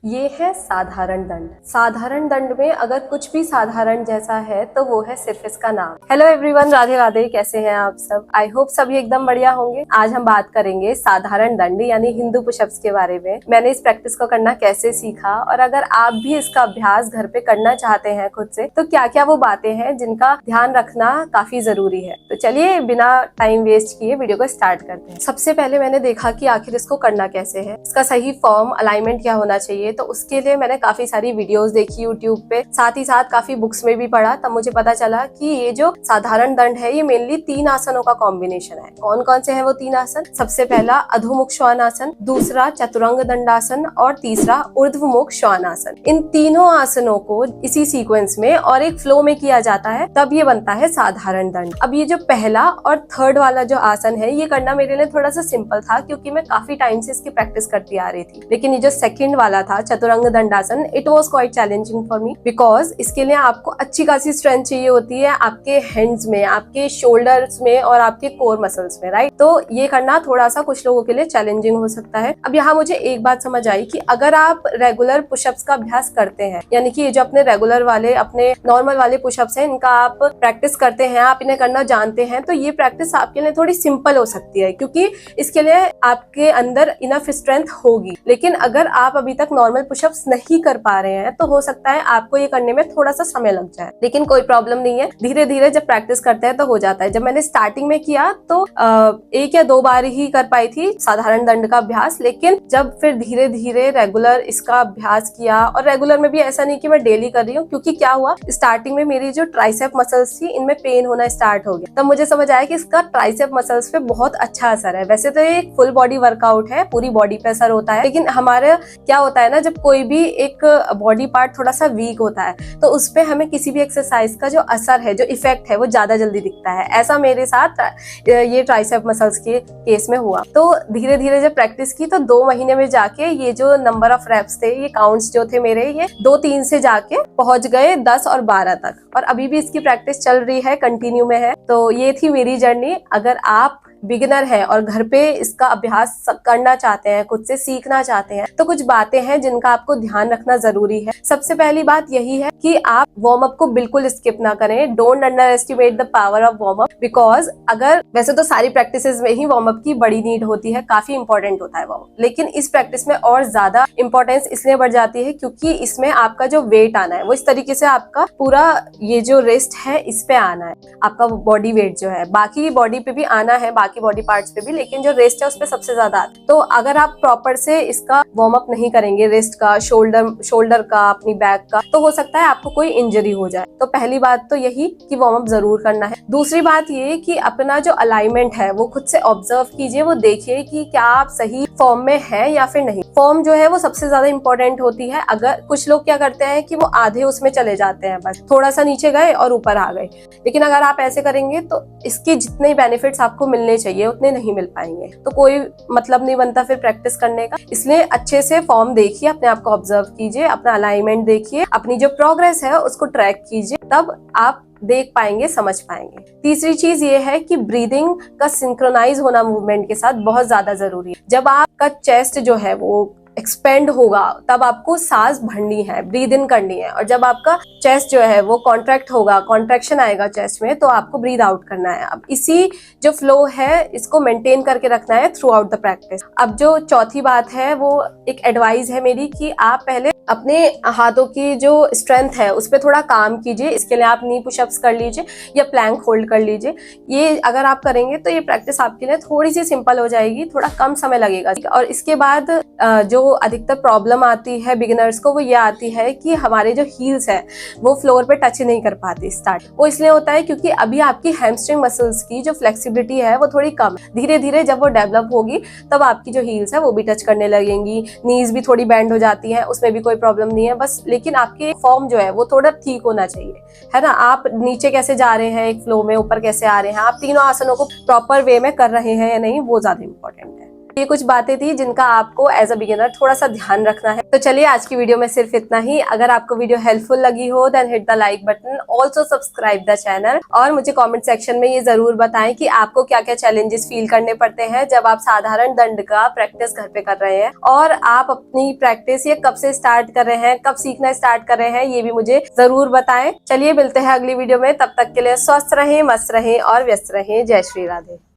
ये है साधारण दंड। साधारण दंड में अगर कुछ भी साधारण जैसा है तो वो है सिर्फ इसका नाम। Hello everyone, Radhe Radhe. कैसे हैं आप सब? आई होप सभी एकदम बढ़िया होंगे। आज हम बात करेंगे साधारण दंड यानी हिंदू पुशअप्स के बारे में। मैंने इस प्रैक्टिस को करना कैसे सीखा और अगर आप भी इसका अभ्यास घर पे करना चाहते हैं खुद से तो क्या क्या वो बातें हैं जिनका ध्यान रखना काफी जरूरी है। तो चलिए बिना टाइम वेस्ट किए वीडियो को स्टार्ट करते हैं। सबसे पहले मैंने देखा कि आखिर इसको करना कैसे है, इसका सही फॉर्म अलाइनमेंट क्या होना चाहिए। तो उसके लिए मैंने काफी सारी वीडियोस देखी यूट्यूब पे, साथ ही साथ काफी बुक्स में भी पढ़ा। तब मुझे पता चला कि ये जो साधारण दंड है ये मेनली 3 आसनों का कॉम्बिनेशन है। कौन कौन से हैं वो 3 आसन? सबसे पहला अधोमुख श्वानासन, दूसरा चतुरंग दंडासन और तीसरा ऊर्ध्वमुख श्वानासन। इन तीनों आसनों को इसी सीक्वेंस में और एक फ्लो में किया जाता है, तब ये बनता है साधारण दंड। अब ये जो पहला और थर्ड वाला जो आसन है ये करना मेरे लिए थोड़ा सा सिंपल था क्योंकि मैं काफी टाइम से इसकी प्रैक्टिस करती आ रही थी। लेकिन ये जो सेकंड वाला था Chaturanga Dandasana, it was quite challenging for me because इसके लिए आपको अच्छी खासी स्ट्रेंथ चाहिए होती है आपके हैंड्स में, आपके शोल्डर्स में और आपके कोर मसल्स में, राइट। तो ये करना थोड़ा सा कुछ लोगों के लिए चैलेंजिंग हो सकता है। अब यहाँ मुझे एक बात समझ आई कि अगर आप रेगुलर पुशअप्स का अभ्यास करते हैं, यानी कि ये जो अपने रेगुलर वाले, अपने नॉर्मल वाले पुशअप्स हैं, इनका आप प्रैक्टिस करते हैं, आप इन्हें करना जानते हैं, तो ये प्रैक्टिस आपके लिए थोड़ी सिंपल हो सकती है क्योंकि इसके लिए आपके अंदर इनफ स्ट्रेंथ होगी। लेकिन अगर आप अभी तक नॉर्मल पुशअप्स नहीं कर पा रहे हैं तो हो सकता है आपको ये करने में थोड़ा सा समय लग जाए, लेकिन कोई प्रॉब्लम नहीं है। धीरे धीरे जब प्रैक्टिस करते हैं तो हो जाता है। जब मैंने स्टार्टिंग में किया तो 1 या 2 बार ही कर पाई थी साधारण दंड का अभ्यास, लेकिन जब फिर धीरे धीरे रेगुलर इसका अभ्यास किया, और रेगुलर में भी ऐसा नहीं कि मैं डेली कर रही हूँ, क्योंकि क्या हुआ स्टार्टिंग में मेरी जो ट्राइसेप मसल्स थी इनमें पेन होना स्टार्ट हो गया। तब मुझे समझ आया कि इसका ट्राइसेप मसल्स पे बहुत अच्छा असर है। वैसे तो ये एक फुल बॉडी वर्कआउट है, पूरी बॉडी पे असर होता है, लेकिन हमारे क्या होता है ना, जब कोई भी एक बॉडी पार्ट थोड़ा सा वीक होता है तो उस पे हमें किसी भी एक्सरसाइज का जो असर है, जो इफेक्ट है, वो ज्यादा जल्दी दिखता है। ऐसा मेरे साथ ये ट्राइसेप मसल्स के केस में हुआ। तो धीरे धीरे जब प्रैक्टिस की तो 2 महीने में जाके ये जो नंबर ऑफ रेप्स थे, ये काउंट्स जो थे मेरे, ये 2-3 से जाके पहुंच गए 10 और 12 तक, और अभी भी इसकी प्रैक्टिस चल रही है, कंटिन्यू में है। तो ये थी मेरी जर्नी। अगर आप बिगिनर है और घर पे इसका अभ्यास करना चाहते हैं, खुद से सीखना चाहते हैं, तो कुछ बातें हैं जिनका आपको ध्यान रखना जरूरी है। सबसे पहली बात यही है कि आप वार्म अप को बिल्कुल स्किप ना करें। Don't under estimate the power of warm up, because अगर वैसे तो सारी प्रैक्टिसेस में ही वार्म अप की बड़ी नीड होती है, काफी इंपॉर्टेंट होता है वार्म अप, लेकिन इस प्रैक्टिस में और ज्यादा इंपॉर्टेंस इसलिए बढ़ जाती है क्योंकि इसमें आपका जो वेट आना है वो इस तरीके से आपका पूरा ये जो रिस्ट है इस पे आना है, आपका बॉडी वेट जो है, बाकी बॉडी पे भी आना है, बाकी बॉडी पार्ट्स पे भी, लेकिन जो रेस्ट है उस पे सबसे ज्यादा आता है। तो अगर आप प्रॉपर से इसका वार्म अप नहीं करेंगे, रेस्ट का, शोल्डर का, अपनी बैक का, तो हो सकता है आपको कोई इंजरी हो जाए। तो पहली बात तो यही कि वार्म अप जरूर करना है। दूसरी बात ये कि अपना जो अलाइनमेंट है वो खुद से ऑब्जर्व कीजिए, वो देखिए कि क्या आप सही फॉर्म में है या फिर नहीं। फॉर्म जो है वो सबसे ज्यादा इंपॉर्टेंट होती है। अगर कुछ लोग क्या करते हैं कि वो आधे उसमें चले जाते हैं, बस थोड़ा सा नीचे गए और ऊपर आ गए, लेकिन अगर आप ऐसे करेंगे तो इसके जितने बेनिफिट्स आपको मिलने चाहिए उतने नहीं मिल पाएंगे, तो कोई मतलब नहीं बनता फिर प्रैक्टिस करने का। इसलिए अच्छे से फॉर्म देखिए, अपने आप को ऑब्जर्व कीजिए, अपना अलाइनमेंट देखिए, अपनी जो प्रोग्रेस है उसको ट्रैक कीजिए, तब आप देख पाएंगे, समझ पाएंगे। तीसरी चीज ये है कि ब्रीदिंग का सिंक्रोनाइज होना मूवमेंट के साथ बहुत ज्यादा जरूरी है। जब आपका चेस्ट जो है वो एक्सपेंड होगा तब आपको सांस भरनी है, ब्रीद इन करनी है, और जब आपका चेस्ट जो है वो कॉन्ट्रैक्ट होगा, कॉन्ट्रैक्शन आएगा चेस्ट में, तो आपको ब्रीद आउट करना है। अब इसी जो फ्लो है इसको मेंटेन करके रखना है थ्रू आउट द प्रैक्टिस। अब जो चौथी बात है वो एक एडवाइस है मेरी कि आप पहले अपने हाथों की जो स्ट्रेंथ है उस पर थोड़ा काम कीजिए। इसके लिए आप नी पुशअप्स कर लीजिए या प्लैंक होल्ड कर लीजिए। ये अगर आप करेंगे तो ये प्रैक्टिस आपके लिए थोड़ी सी सिंपल हो जाएगी, थोड़ा कम समय लगेगा। और इसके बाद जो अधिकतर प्रॉब्लम आती है बिगिनर्स को वो ये आती है कि हमारे जो हील्स है वो फ्लोर पे टच नहीं कर पाती स्टार्ट। वो इसलिए होता है क्योंकि अभी आपकी हैमस्ट्रिंग मसल्स की जो फ्लेक्सिबिलिटी है वो थोड़ी कम है। धीरे धीरे जब वो डेवलप होगी तब आपकी जो हील्स है वो भी टच करने लगेंगी, नीज भी थोड़ी बेंड हो जाती है, उसमें भी कोई प्रॉब्लम नहीं है बस। लेकिन आपके फॉर्म जो है वो थोड़ा ठीक होना चाहिए, है ना। आप नीचे कैसे जा रहे हैं एक फ्लो में, ऊपर कैसे आ रहे हैं, आप तीनों आसनों को प्रॉपर वे में कर रहे हैं या नहीं, वो ज्यादा इंपॉर्टेंट है। ये कुछ बातें थी जिनका आपको एज अ बिगिनर थोड़ा सा ध्यान रखना है। तो चलिए आज की वीडियो में सिर्फ इतना ही। अगर आपको वीडियो हेल्पफुल लगी हो then hit the like button, also subscribe the channel, और मुझे कमेंट सेक्शन में ये जरूर बताएं कि आपको क्या क्या चैलेंजेस फील करने पड़ते हैं जब आप साधारण दंड का प्रैक्टिस घर पे कर रहे हैं, और आप अपनी प्रैक्टिस ये कब से स्टार्ट कर रहे हैं, कब सीखना स्टार्ट कर रहे हैं, ये भी मुझे जरूर बताएं। चलिए मिलते हैं अगली वीडियो में, तब तक के लिए स्वस्थ रहें, मस्त रहें और व्यस्त रहें। जय श्री राधे।